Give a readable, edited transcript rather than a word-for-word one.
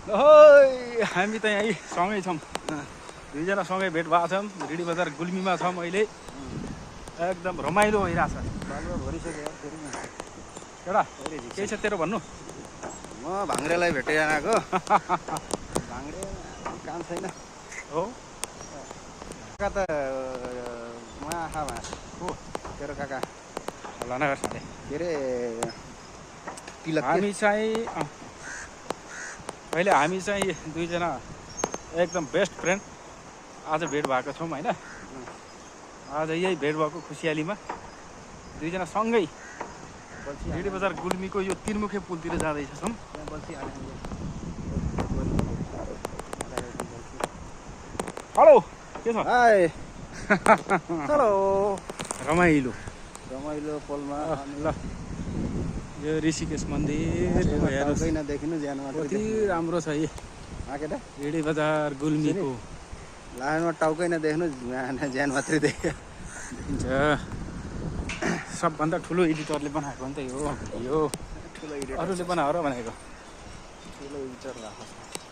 ओइ हामी त यहीँ सँगै छौँ दुईजना सँगै भेट भएको छौँ रेडी बजार गुल्मीमा छौँ अहिले एकदम रमाइलो भइरहेछ बालुवा भरिसक्यो फेरि एउटा केही छ तेरो भन्नु म भाङ्रेलाई भेटेर आएको भाङ्रे काम छैन हो काका त म आँखामा हो तेरो काका होला नगर साले के अरे तिलक हामी चाहिँ अहिले हामी चाहिँ दुईजना एकदम बेस्ट फ्रेन्ड आज भेट भएको छौँ होइन आज यही भेट भएको खुसियालीमा दुईजना सँगै रेडी बजार गुल्मीको यो तिनमुखे पुलतिर जाँदैछौँ हेलो के छ हाय हेलो रमाइलो रमाइलो पोलमा ल यो ऋषिकेश मन्दिर टाउकै नदेखिनु ज्यान मात्रै कति राम्रो छ यी आकेटा रेडी बजार गुल्मीको लाइनमा टाउकै नदेख्नु ज्यान मात्रै देखिन्छ सबभन्दा ठुलो एडिटरले बनाएको नि त यो ठुलो अरूले बनाएर भनेको ठुलो एडिटर भएको छ